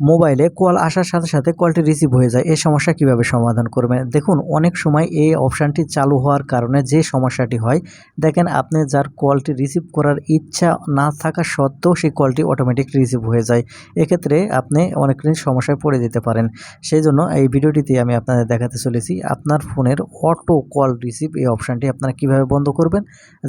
মোবাইলে কল আসার সাথে, সাথে কলটি রিসিভ হয়ে যায়। এই সমস্যা কিভাবে সমাধান করবেন? দেখুন অনেক সময় এই অপশানটি চালু হওয়ার কারণে যে সমস্যাটি হয়, দেখেন আপনি যার কলটি রিসিভ করার ইচ্ছা না থাকা সত্ত্বেও সেই কলটি অটোমেটিক রিসিভ হয়ে যায়। এক্ষেত্রে আপনি অনেকখানি সমস্যায় পড়ে যেতে পারেন। সেজন্য এই ভিডিওটিতে আমি আপনাদের দেখাতে চলেছি আপনার ফোনের অটো কল রিসিভ এই অপশানটি আপনারা কিভাবে বন্ধ করবেন?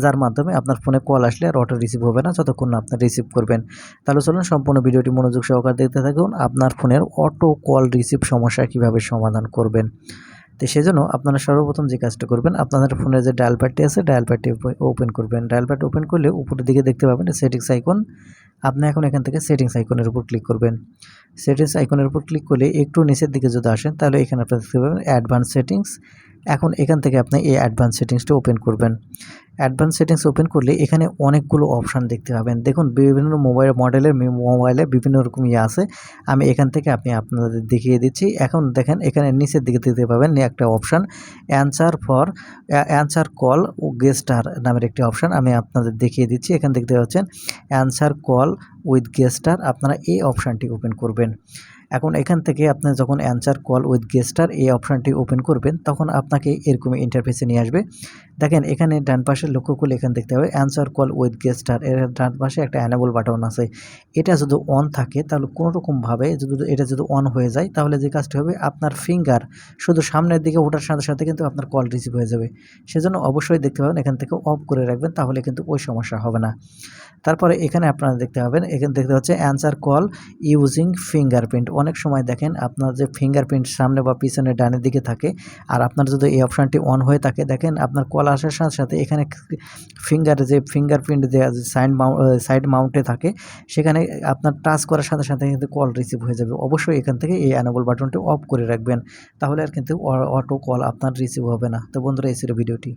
যার মাধ্যমে আপনার ফোনে কল আসলে আর অটো রিসিভ হবে না যতক্ষণ না আপনি রিসিভ করবেন। তাহলে চলুন সম্পূর্ণ ভিডিওটি মনোযোগ সহকারে দেখতে থাকুন। আপনার ফোনের অটো কল রিসিভ সমস্যা কিভাবে সমাধান করবেন। তো সেজন্য আপনারা সর্বপ্রথম যে কাজটা করবেন, আপনাদের ফোনের যে ডায়াল প্যাডটি আছে ডায়াল প্যাডটি ওপেন করবেন। ডায়াল প্যাড ওপেন করলে উপরের দিকে দেখতে পাবেন সেটিংস আইকন। আপনি এখন এখান থেকে সেটিংস আইকনের উপর ক্লিক করবেন। সেটিংস আইকনের উপর ক্লিক করলে একটু নিচের দিকে যদি আসেন তাহলে এখানে আপনারা দেখতে পাবেন অ্যাডভান্স সেটিংস। এখন এখান থেকে আপনি এই অ্যাডভান্স সেটিংসটা ওপেন করবেন। অ্যাডভান্স সেটিংস ওপেন করলে এখানে অনেকগুলো অপশান দেখতে পাবেন। দেখুন বিভিন্ন মোবাইল মডেলের মোবাইলে বিভিন্ন রকম আছে। আমি এখান থেকে আপনাদের দেখিয়ে দিচ্ছি। এখন দেখেন এখানে নিচের দিকে দেখতে পাবেন একটা অপশান অ্যান্সার কল ও গেস্টার নামের একটি অপশান আমি আপনাদের দেখিয়ে দিচ্ছি। এখানে দেখতে পাচ্ছেন অ্যান্সার কল উইথ গেস্টার, আপনারা এই অপশানটি ওপেন করবেন। এখন এখান থেকে আপনি যখন অ্যান্সার কল উইথ গেস্টার এই অপশানটি ওপেন করবেন তখন আপনাকে এরকমই ইন্টারফেসে নিয়ে আসবে। দেখেন এখানে ডান পাশে লক্ষ্য করলে এখানে দেখতে হবে অ্যান্সার কল উইথ গেস্টার, এর ডান পাশে একটা অ্যানেবল বাটন আছে। এটা যদি অন থাকে তাহলে কোনোরকমভাবে এটা যদি অন হয়ে যায় তাহলে যে কাজটি হবে আপনার ফিঙ্গার শুধু সামনের দিকে ওঠার সাথে সাথে কিন্তু আপনার কল রিসিভ হয়ে যাবে। সেজন্য অবশ্যই দেখতে পাবেন এখান থেকে অফ করে রাখবেন, তাহলে কিন্তু ওই সমস্যা হবে না। তারপরে এখানে আপনারা দেখতে পাবেন এখানে দেখতে পাচ্ছেন অ্যান্সার কল ইউজিং ফিঙ্গারপ্রিন্ট। অনেক সময় দেখেন আপনার যে ফিঙ্গারপ্রিন্ট সামনে বা পিছনে ডানের দিকে থাকে, আর আপনার যদি এই অপশানটি অন হয়ে থাকে দেখেন আপনার কল আসার সাথে সাথে এখানে ফিঙ্গারপ্রিন্ট দেওয়া যে সাইড মাউন্টে থাকে, সেখানে আপনার টাচ করার সাথে সাথে কিন্তু কল রিসিভ হয়ে যাবে। অবশ্যই এখান থেকে এই অ্যানেবল বাটনটি অফ করে রাখবেন, তাহলে আর কিন্তু অটো কল আপনার রিসিভ হবে না। তো বন্ধুরা এই ছিল ভিডিওটি।